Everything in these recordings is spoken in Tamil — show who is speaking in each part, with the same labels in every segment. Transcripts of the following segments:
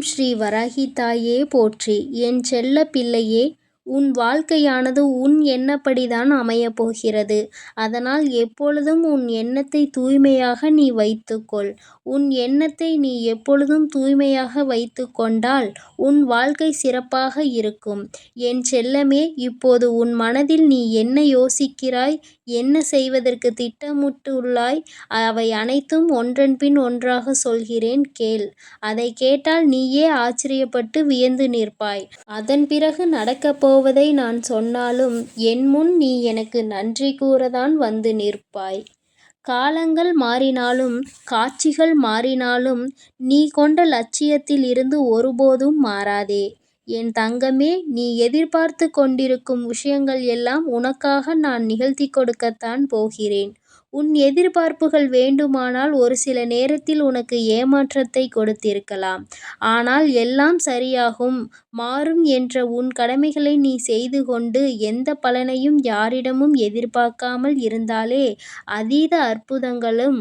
Speaker 1: ஸ்ரீ வராகி தாயே போற்றி. என் செல்ல பிள்ளையே, உன் வாழ்க்கையானது உன் எண்ணப்படிதான் அமையப் போகிறது. அதனால் எப்பொழுதும் உன் எண்ணத்தை தூய்மையாக நீ வைத்துக்கொள். உன் எண்ணத்தை நீ எப்பொழுதும் தூய்மையாக வைத்து கொண்டால் உன் வாழ்க்கை சிறப்பாக இருக்கும். என் செல்லமே, இப்போது உன் மனதில் நீ என்ன யோசிக்கிறாய், என்ன செய்வதற்கு திட்டமிட்டுள்ளாய், அவை அனைத்தும் ஒன்றன் பின் ஒன்றாக சொல்கிறேன் கேள். அதை கேட்டால் நீயே ஆச்சரியப்பட்டு வியந்து நிற்பாய். அதன் பிறகு நடக்கப் போவதை நான் சொன்னாலும் என் முன் நீ எனக்கு நன்றி கூறதான் வந்து நிற்பாய். காலங்கள் மாறினாலும் காட்சிகள் மாறினாலும் நீ கொண்ட லட்சியத்தில் இருந்து ஒருபோதும் மாறாதே. என் தங்கமே, நீ எதிர்பார்த்து கொண்டிருக்கும் விஷயங்கள் எல்லாம் உனக்காக நான் நிகழ்த்தி கொடுக்கத்தான் போகிறேன். உன் எதிர்பார்ப்புகள் வேண்டுமானால் ஒரு சில நேரத்தில் உனக்கு ஏமாற்றத்தை கொடுத்திருக்கலாம். ஆனால் எல்லாம் சரியாகும், மாறும் என்ற உன் கடமைகளை நீ செய்து கொண்டு எந்த பலனையும் யாரிடமும் எதிர்பார்க்காமல் இருந்தாலே அதீத அற்புதங்களும்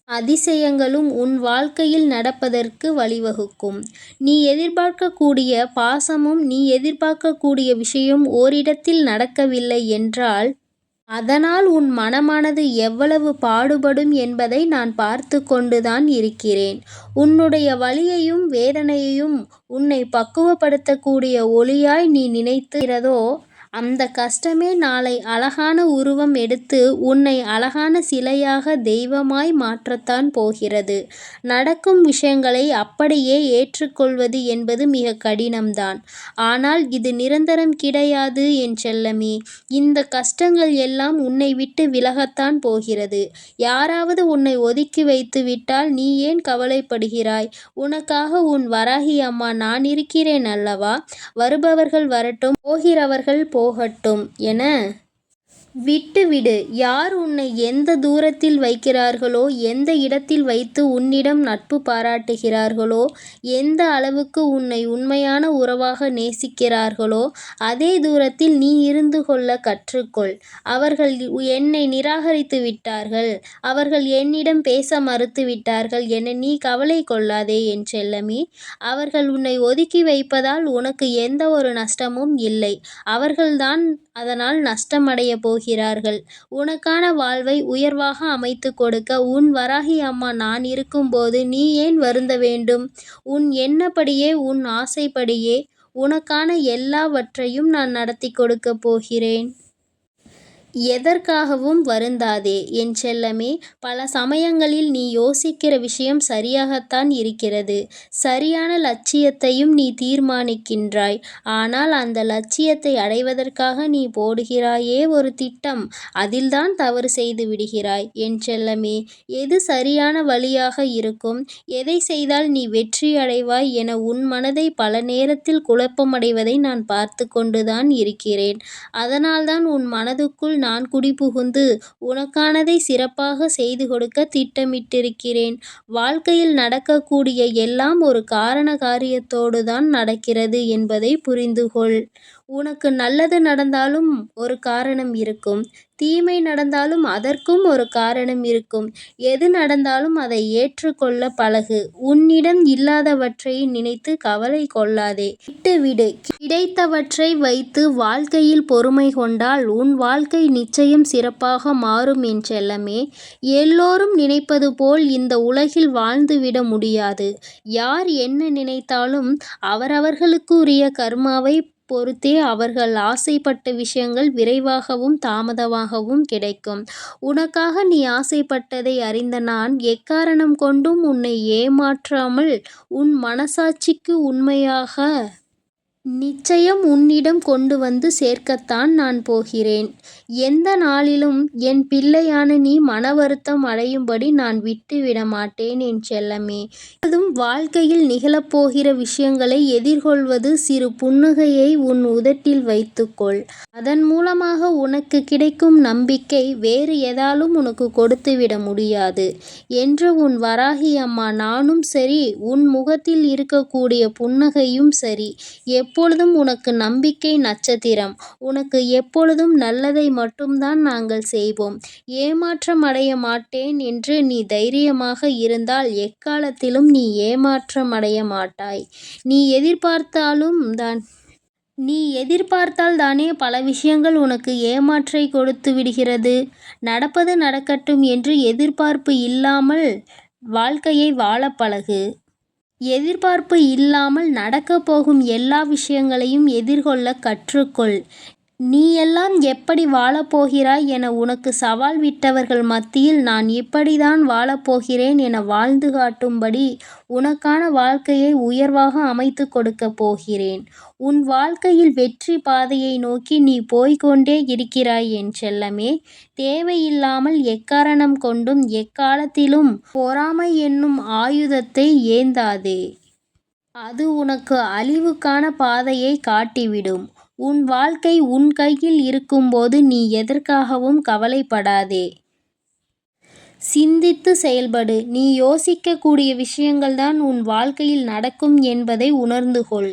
Speaker 1: அதிசயங்களும் உன் வாழ்க்கையில் நடப்பதற்கு வழிவகுக்கும். நீ எதிர்பார்க்கக்கூடிய பாசமும் நீ எதிர்பார்க்கக்கூடிய விஷயம் ஓரிடத்தில் நடக்கவில்லை என்றால் அதனால் உன் மனமானது எவ்வளவு பாடுபடும் என்பதை நான் பார்த்து கொண்டுதான் இருக்கிறேன். உன்னுடைய வலியையும் வேதனையையும் உன்னை பக்குவப்படுத்தக்கூடிய ஒளியாய் நீ நினைக்கிறதோ அந்த கஷ்டமே நாளை அழகான உருவம் எடுத்து உன்னை அழகான சிலையாக தெய்வமாய் மாற்றத்தான் போகிறது. நடக்கும் விஷயங்களை அப்படியே ஏற்றுக்கொள்வது என்பது மிக கடினம்தான். ஆனால் இது நிரந்தரம் கிடையாது என் செல்லமே. இந்த கஷ்டங்கள் எல்லாம் உன்னை விட்டு விலகத்தான் போகிறது. யாராவது உன்னை ஒதுக்கி வைத்து விட்டால் நீ ஏன் கவலைப்படுகிறாய்? உனக்காக உன் வராகி அம்மா நான் இருக்கிறேன் அல்லவா? வருபவர்கள் வரட்டும், போகிறவர்கள் போகட்டும் என விட்டுவிடு. யார் உன்னை எந்த தூரத்தில் வைக்கிறார்களோ, எந்த இடத்தில் வைத்து உன்னிடம் நட்பு பாராட்டுகிறார்களோ, எந்த அளவுக்கு உன்னை உண்மையான உறவாக நேசிக்கிறார்களோ அதே தூரத்தில் நீ இருந்து கொள்ள கற்றுக்கொள். அவர்கள் என்னை நிராகரித்து விட்டார்கள், அவர்கள் என்னிடம் பேச மறுத்து விட்டார்கள் என நீ கவலை கொள்ளாதே என் செல்லமே. அவர்கள் உன்னை ஒதுக்கி வைப்பதால் உனக்கு எந்த ஒரு நஷ்டமும் இல்லை. அவர்கள்தான் அதனால் நஷ்டமடைய போகிறார்கள். உனக்கான வாழ்வை உயர்வாக அமைத்து கொடுக்க உன் வராகி அம்மா நான் இருக்கும்போது நீ ஏன் வருந்த வேண்டும்? உன் எண்ணப்படியே உன் ஆசைப்படியே உனக்கான எல்லாவற்றையும் நான் நடத்தி கொடுக்க போகிறேன். எதற்காகவும் வருந்தாதே என் செல்லமே. பல சமயங்களில் நீ யோசிக்கிற விஷயம் சரியாகத்தான் இருக்கிறது. சரியான லட்சியத்தையும் நீ தீர்மானிக்கின்றாய். ஆனால் அந்த லட்சியத்தை அடைவதற்காக நீ போடுகிறாயே ஒரு திட்டம், அதில்தான் தவறு செய்து விடுகிறாய் என் செல்லமே. எது சரியான வழியாக இருக்கும், எதை செய்தால் நீ வெற்றி அடைவாய் என உன் மனதை பல நேரத்தில் குழப்பமடைவதை நான் பார்த்து கொண்டுதான் இருக்கிறேன். அதனால்தான் உன் மனதுக்குள் நான் குடிபுகுந்து உனக்கானதை சிறப்பாக செய்து கொடுக்க திட்டமிட்டிருக்கிறேன். வாழ்க்கையில் நடக்கக்கூடிய எல்லாம் ஒரு காரண காரியத்தோடு தான் நடக்கிறது என்பதை புரிந்துகொள். உனக்கு நல்லது நடந்தாலும் ஒரு காரணம் இருக்கும், தீமை நடந்தாலும் அதற்கும் ஒரு காரணம் இருக்கும். எது நடந்தாலும் அதை ஏற்றுக்கொள்ள பழகு. உன்னிடம் இல்லாதவற்றை நினைத்து கவலை கொள்ளாதே. விட்டுவிடு. கிடைத்தவற்றை வைத்து வாழ்க்கையில் பொறுமை கொண்டால் உன் வாழ்க்கை நிச்சயம் சிறப்பாக மாறும் என் செல்லமே. எல்லோரும் நினைப்பது போல் இந்த உலகில் வாழ்ந்துவிட முடியாது. யார் என்ன நினைத்தாலும் அவரவர்களுக்கு உரிய கர்மாவை பொறுத்தே அவர்கள் ஆசைப்பட்ட விஷயங்கள் விரைவாகவும் தாமதமாகவும் கிடைக்கும். உனக்காக நீ ஆசைப்பட்டதை அறிந்த நான் எக்காரணம் கொண்டும் உன்னை ஏமாற்றாமல் உன் மனசாட்சிக்கு உண்மையாக நிச்சயம் உன்னிடம் கொண்டு வந்து சேர்க்கத்தான் நான் போகிறேன். எந்த நாளிலும் என் பிள்ளையான நீ மன வருத்தம் அடையும்படி நான் விட்டுவிட மாட்டேன் என் செல்லமே. அதுவும் வாழ்க்கையில் நிகழப்போகிற விஷயங்களை எதிர்கொள்வது சிறு புன்னகையை உன் உதட்டில் வைத்துக்கொள். அதன் மூலமாக உனக்கு கிடைக்கும் நம்பிக்கை வேறு எதாலும் உனக்கு கொடுத்துவிட முடியாது என்று உன் வராகி அம்மா நானும் சரி, உன் முகத்தில் இருக்கக்கூடிய புன்னகையும் சரி, எப்பொழுதும் உனக்கு நம்பிக்கை நட்சத்திரம். உனக்கு எப்பொழுதும் நல்லதை மட்டும்தான் நாங்கள் செய்வோம். ஏமாற்றம் அடைய மாட்டேன் என்று நீ தைரியமாக இருந்தால் எக்காலத்திலும் நீ ஏமாற்றமடைய மாட்டாய். நீ எதிர்பார்த்தால் தானே பல விஷயங்கள் உனக்கு ஏமாற்றை கொடுத்து விடுகிறது. நடப்பது நடக்கட்டும் என்று எதிர்பார்ப்பு இல்லாமல் வாழ்க்கையை வாழப் பழகு. எதிர்பார்ப்பு இல்லாமல் நடக்கப் போகும் எல்லா விஷயங்களையும் எதிர்கொள்ளக் கற்றுக்கொள். நீ எல்லாம் எப்படி வாழப்போகிறாய் என உனக்கு சவால் விட்டவர்கள் மத்தியில் நான் இப்படிதான் வாழப்போகிறேன் என வாழ்ந்து காட்டும்படி உனக்கான வாழ்க்கையை உயர்வாக அமைத்து கொடுக்கப் போகிறேன். உன் வாழ்க்கையில் வெற்றி பாதையை நோக்கி நீ போய்கொண்டே இருக்கிறாய் என் செல்லமே. தேவையில்லாமல் எக்காரணம் கொண்டும் எக்காலத்திலும் பொறாமை என்னும் ஆயுதத்தை ஏந்தாதே. அது உனக்கு அழிவுக்கான பாதையை காட்டிவிடும். உன் வாழ்க்கை உன் கையில் இருக்கும்போது நீ எதற்காகவும் கவலைப்படாதே. சிந்தித்து செயல்படு. நீ யோசிக்கக்கூடிய விஷயங்கள்தான் உன் வாழ்க்கையில் நடக்கும் என்பதை உணர்ந்து கொள்.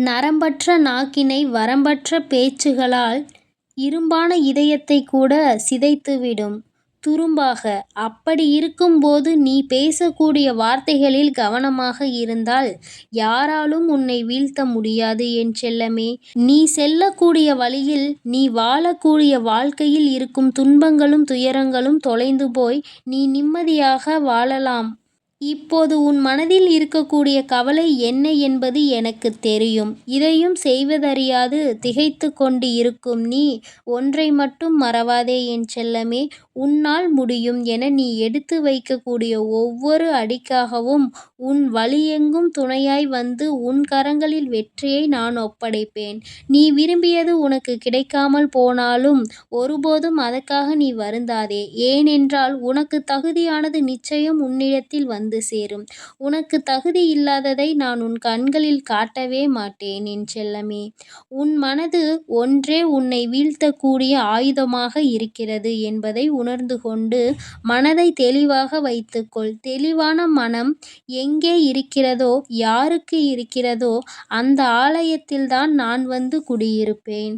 Speaker 1: நரம்பற்ற நாக்கினை வரம்பற்ற பேச்சுகளால் இரும்பான இதயத்தை கூட சிதைத்துவிடும் துரும்பாக. அப்படி இருக்கும்போது நீ பேசக்கூடிய வார்த்தைகளில் கவனமாக இருந்தால் யாராலும் உன்னை வீழ்த்த முடியாது என் செல்லமே. நீ செல்லக்கூடிய வழியில், நீ வாழக்கூடிய வாழ்க்கையில் இருக்கும் துன்பங்களும் துயரங்களும் தொலைந்து போய் நீ நிம்மதியாக வாழலாம். இப்போது உன் மனதில் இருக்கக்கூடிய கவலை என்ன என்பது எனக்கு தெரியும். இதையும் செய்வதறியாது திகைத்து கொண்டு இருக்கும் நீ ஒன்றை மட்டும் மறவாதே என் செல்லமே. உன்னால் முடியும் என நீ எடுத்து வைக்கக்கூடிய ஒவ்வொரு அடிக்காகவும் உன் வழியெங்கும் துணையாய் வந்து உன் கரங்களில் வெற்றியை நான் ஒப்படைப்பேன். நீ விரும்பியது உனக்கு கிடைக்காமல் போனாலும் ஒருபோதும் அதற்காக நீ வருந்தாதே. ஏனென்றால் உனக்கு தகுதியானது நிச்சயம் உன்னிடத்தில் வந்து சேரும். உனக்கு தகுதி இல்லாததை நான் உன் கண்களில் காட்டவே மாட்டேன் என் செல்லமே. உன் மனது ஒன்றே உன்னை வீழ்த்தக்கூடிய ஆயுதமாக இருக்கிறது என்பதை உணர்ந்து கொண்டு மனதை தெளிவாக வைத்துக்கொள். தெளிவான மனம் எங்கே இருக்கிறதோ, யாருக்கு இருக்கிறதோ அந்த ஆலயத்தில்தான் நான் வந்து குடியிருப்பேன்.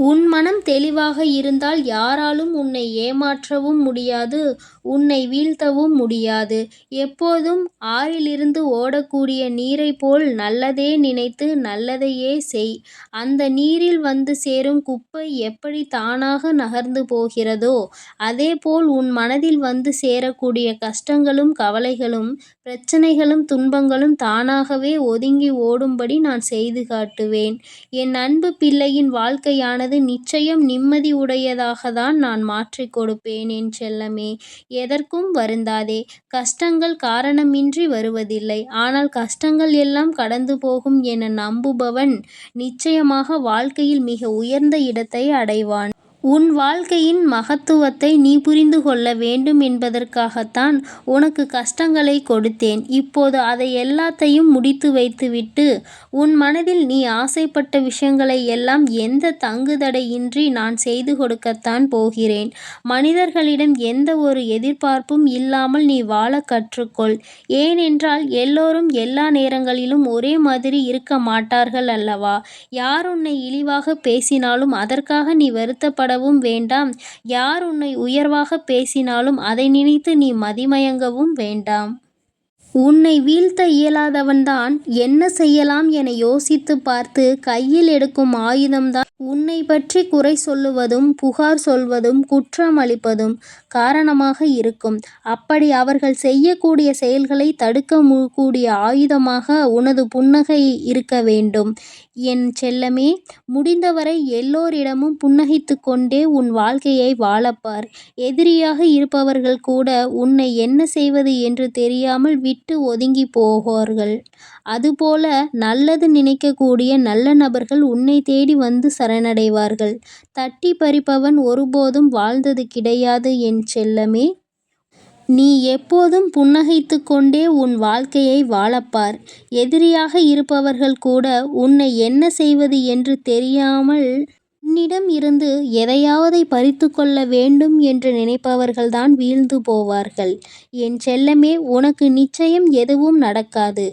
Speaker 1: உன் மனம் தெளிவாக இருந்தால் யாராலும் உன்னை ஏமாற்றவும் முடியாது, உன்னை வீழ்த்தவும் முடியாது. எப்போதும் ஆறிலிருந்து ஓடக்கூடிய நீரைப் போல் நல்லதே நினைத்து நல்லதையே செய். அந்த நீரில் வந்து சேரும் குப்பை எப்படி தானாக நகர்ந்து போகிறதோ அதேபோல் உன் மனதில் வந்து சேரக்கூடிய கஷ்டங்களும் கவலைகளும் பிரச்சனைகளும் துன்பங்களும் தானாகவே ஒதுங்கி ஓடும்படி நான் செய்து காட்டுவேன். என் அன்பு பிள்ளையின் வாழ்க்கையானது நிச்சயம் நிம்மதி உடையதாகத்தான் நான் மாற்றிக் கொடுப்பேன் என் செல்லமே. எதற்கும் வருந்தாதே. கஷ்டங்கள் காரணமின்றி வருவதில்லை. ஆனால் கஷ்டங்கள் எல்லாம் கடந்து போகும் என நம்புபவன் நிச்சயமாக வாழ்க்கையில் மிக உயர்ந்த இடத்தை அடைவான். உன் வாழ்க்கையின் மகத்துவத்தை நீ புரிந்து கொள்ள வேண்டும் என்பதற்காகத்தான் உனக்கு கஷ்டங்களை கொடுத்தேன். இப்போது அதை எல்லாத்தையும் முடித்து வைத்துவிட்டு உன் மனதில் நீ ஆசைப்பட்ட விஷயங்களை எல்லாம் எந்த தங்குதடையின்றி நான் செய்து கொடுக்கத்தான் போகிறேன். மனிதர்களிடம் எந்த ஒரு எதிர்பார்ப்பும் இல்லாமல் நீ வாழ கற்றுக்கொள். ஏனென்றால் எல்லோரும் எல்லா நேரங்களிலும் ஒரே மாதிரி இருக்க மாட்டார்கள் அல்லவா. யார் உன்னை இழிவாக பேசினாலும் அதற்காக நீ வருத்தப்படவும் வேண்டாம். யார் உன்னை உயர்வாக பேசினாலும் அதை நினைத்து நீ மதிமயங்கவும் வேண்டாம். உன்னை வீழ்த்த இயலாதவன்தான் என்ன செய்யலாம் என யோசித்து பார்த்து கையில் எடுக்கும் ஆயுதம்தான் உன்னை பற்றி குறை சொல்லுவதும் புகார் சொல்வதும் குற்றம் அளிப்பதும் காரணமாக இருக்கும். அப்படி அவர்கள் செய்யக்கூடிய செயல்களை தடுக்க கூடிய ஆயுதமாக உனது புன்னகை இருக்க வேண்டும் என் செல்லமே. முடிந்தவரை எல்லோரிடமும் புன்னகைத்து கொண்டே உன் வாழ்க்கையை வாழப்பார். எதிரியாக இருப்பவர்கள் கூட உன்னை என்ன செய்வது என்று தெரியாமல் விட்டு ஒதுங்கி போவார்கள். அதுபோல நல்லது நினைக்கக்கூடிய நல்ல நபர்கள் உன்னை தேடி வந்து சரணடைவார்கள். தட்டி பறிப்பவன் ஒருபோதும் வாழ்ந்தது கிடையாது என் செல்லமே. நீ எப்போதும் புன்னகைத்து கொண்டே உன் வாழ்க்கையை வாழப்பார். எதிரியாக இருப்பவர்கள் கூட உன்னை என்ன செய்வது என்று தெரியாமல் உன்னிடம் இருந்து எதையாவதை பறித்து கொள்ள வேண்டும் என்று நினைப்பவர்கள்தான் வீழ்ந்து போவார்கள். என் செல்லமே, உனக்கு நிச்சயம் எதுவும் நடக்காது.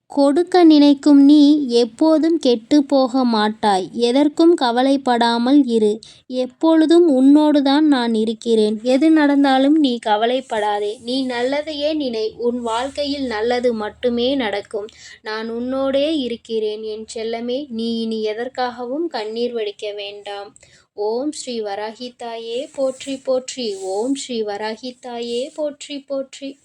Speaker 1: கொடுக்க நினைக்கும் நீ எப்போதும் கெட்டுப் போக மாட்டாய். எதற்கும் கவலைப்படாமல் இரு. எப்பொழுதும் உன்னோடுதான் நான் இருக்கிறேன். எது நடந்தாலும் நீ கவலைப்படாதே. நீ நல்லதையே நினை. உன் வாழ்க்கையில் நல்லது மட்டுமே நடக்கும். நான் உன்னோடே இருக்கிறேன் என் செல்லமே. நீ இனி எதற்காகவும் கண்ணீர் வடிக்க வேண்டாம். ஓம் ஸ்ரீ வராகி தாயே போற்றி போற்றி. ஓம் ஸ்ரீ வராகி தாயே போற்றி போற்றி.